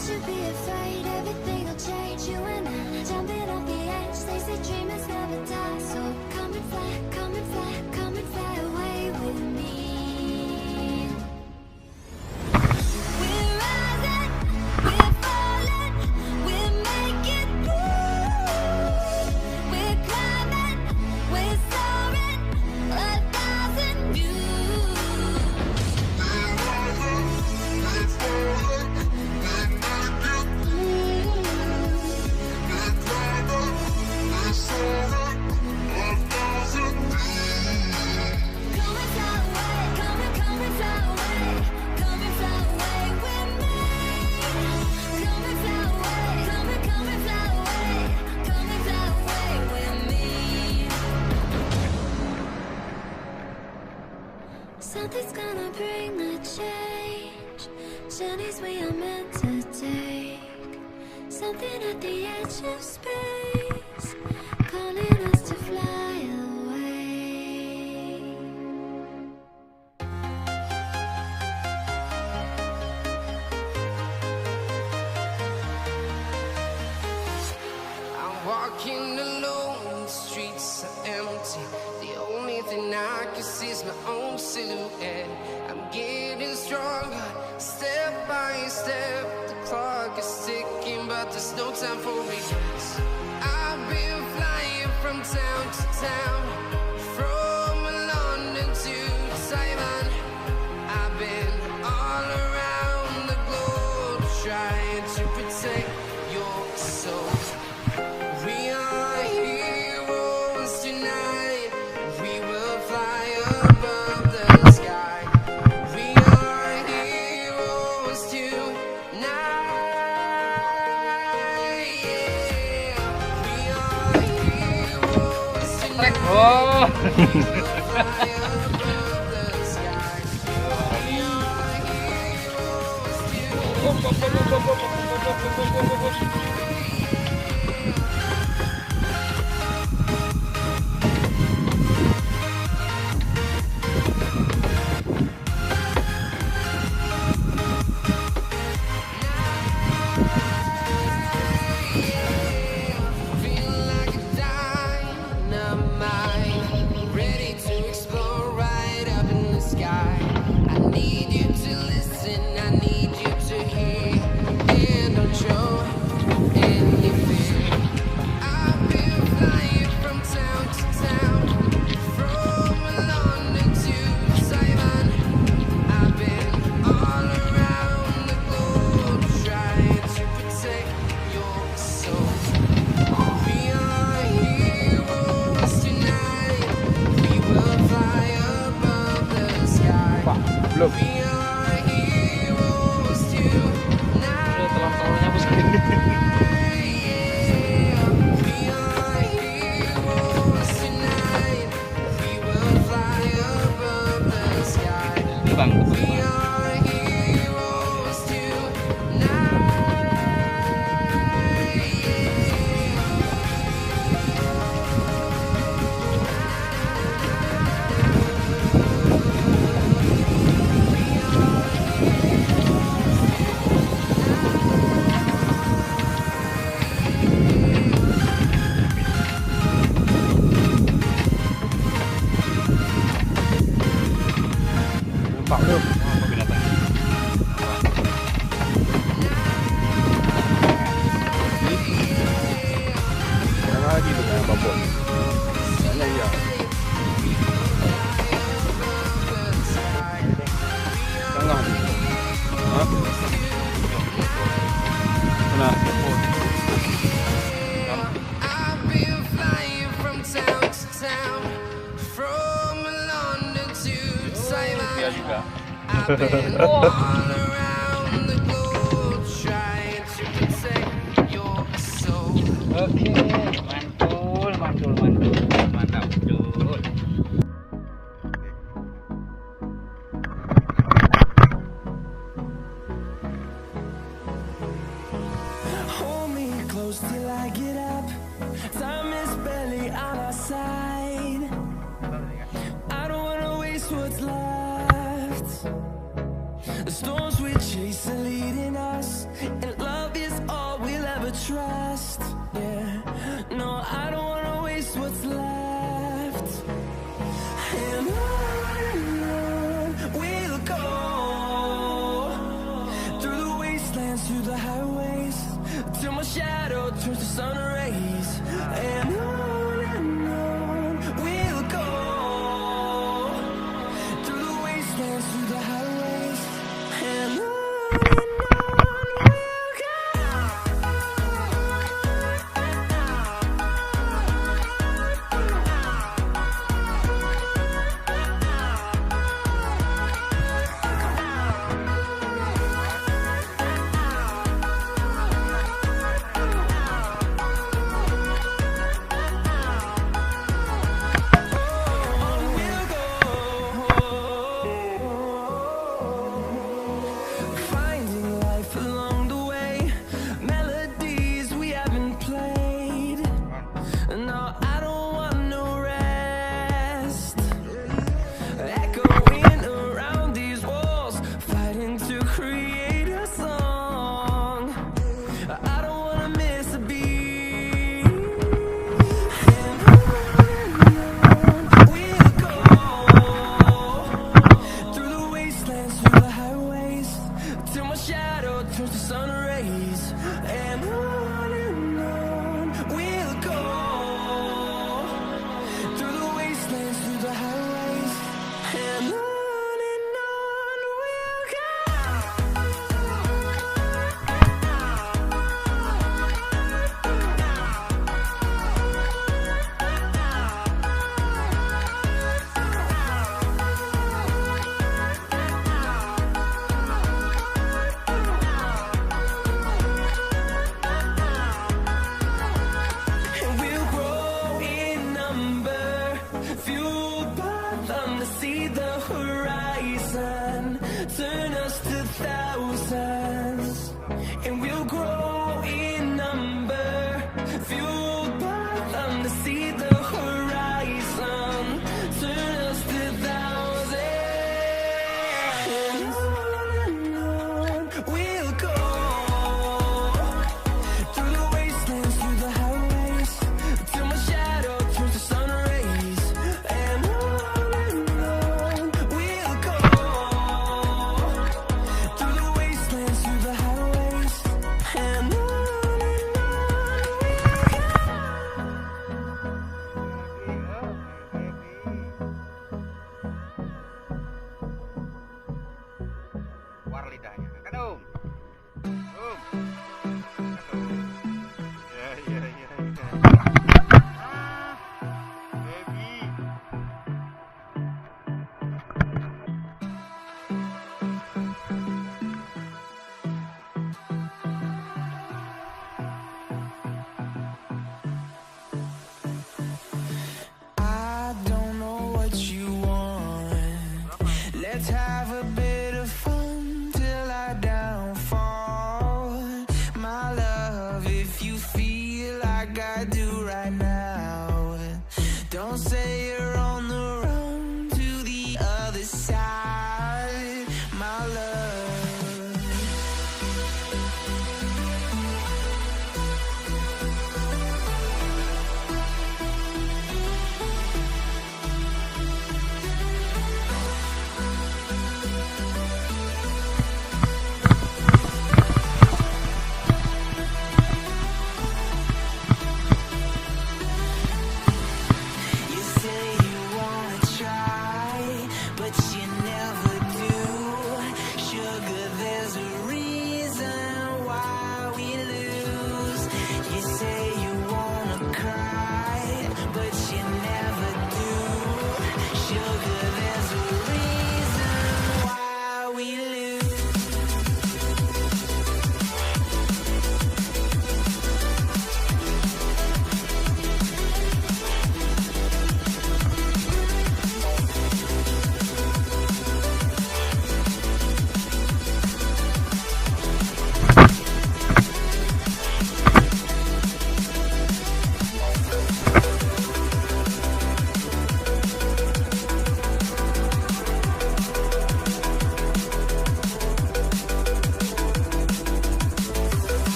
should be afraid, everything will change. You and I, jumping off the edge. They say dreamers never die. So come and fly, come and fly, come and fly away with me. We're rising, we're falling, we're making moves. We're climbing, we're soaring, 1,000 views. We're rising, we're falling, we're making moves. We're climbing, we're soaring, 1,000 views. Come and fly away, come and fly away, come and fly away with me. Come and fly away, come and fly away, come and fly away with me. Something's gonna bring the change. Journeys we are meant to take. Something at the edge of space, calling us to fly away. I'm walking alone, the streets are empty. The only thing I can see is my own silhouette. I'm getting stronger, step by step. The clock is ticking, but there's no time for regrets. I've been flying from town to town, from London to Taiwan. I've been all around the globe, trying to protect your soul. We are heroes tonight. We will fly above the sky. We are heroes tonight. Yeah. We are heroes tonight. Oh. We will fly above the sky. We are heroes tonight. Feel like a dynamite, ready to explore right up in the sky. I need you to listen, I need you to hear, and don't show any fear. I've been flying from town to town, from London to Taiwan. I've been all around the globe, trying to protect your soul. We are heroes tonight. We will fly above the sky. Belum. We are heroes tonight. Telur-telurnya habis. Yeah. We are heroes tonight. We will fly above the sky. Ini bang. We are heroes tonight. Nampak belum? Apa binatang? Ada lagi tuh kayak babon. Mana ya? Tengah. Hah? Mana? I've been flying from town to town, from London to Dia Taiwan. juga. I've been all around the globe, trying to protect your soul. Oke, mantap, betul. Hold me close till I get up. Time is barely on our side. I don't wanna waste what's left. The storms we chase are leading us, and love wastelands, through the highways, till my shadow turns to sun rays. And on we'll go, through the wastelands, through the highways, and on we'll go. Finding life along the way, melodies we haven't played. No, I don't want no rest. Echoing around these walls, fighting to create a song. I don't wanna miss a beat. And on we'll go, through the wastelands, through the highways, till my shadow turns to sun rays. And on we'll go, through the wastelands, through the highways, and on we'll go.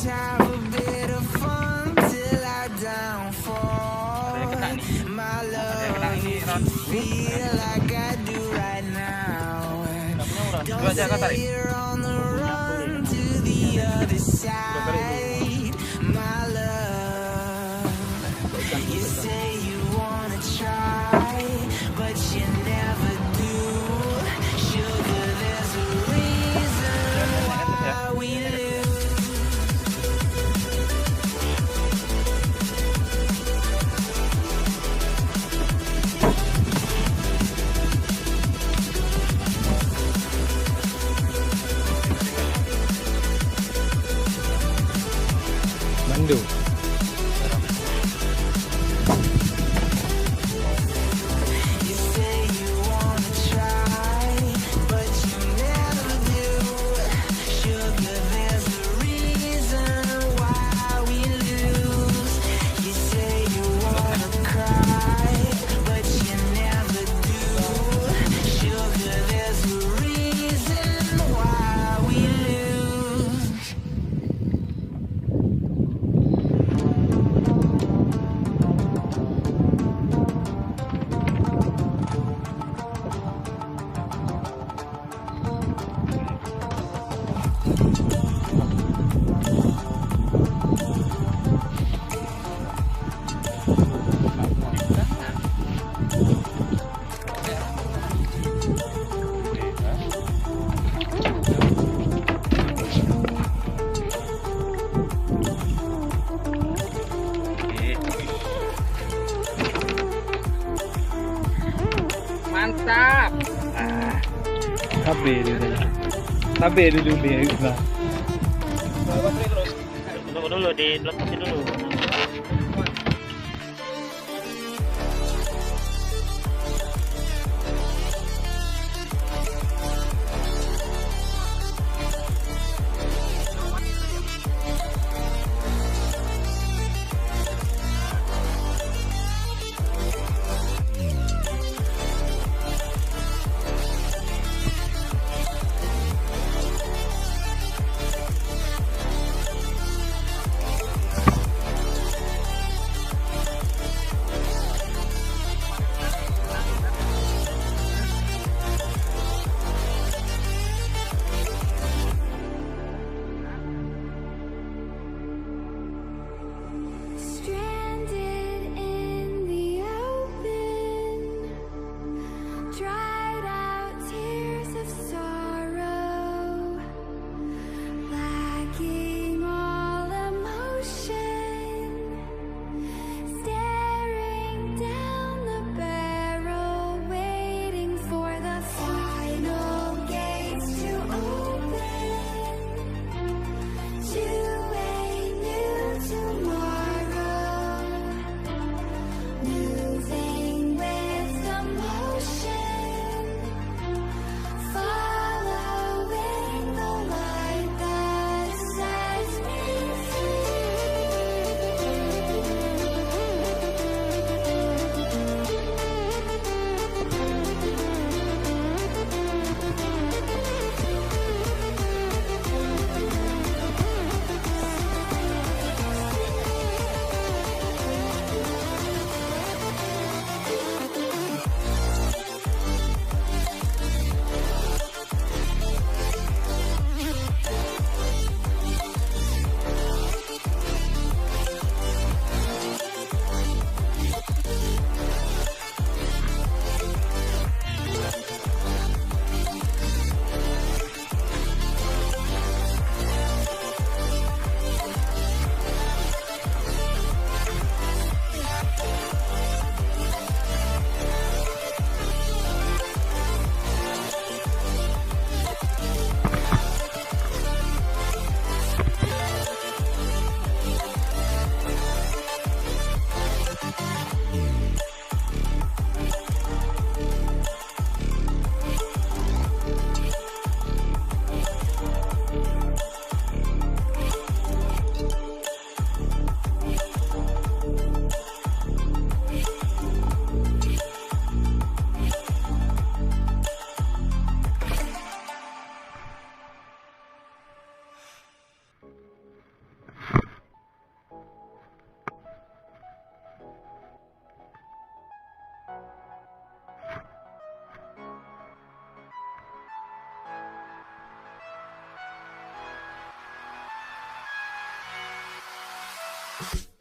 Let's have a bit of fun till I downfall. My love, if you feel like I do right now, don't say you're on the run to the other side. My love, you say you wanna try, but you never do. Sugar, there's a reason why we lose. Mandu. You say you wanna try, but you never do. Sugar, there's a reason why we lose. You say you wanna cry, but you never do. Sugar, there's a reason why we lose. Mantap. Tabe dulu. Tabe dulu dia. Tunggu dulu, dilepasin dulu. Thank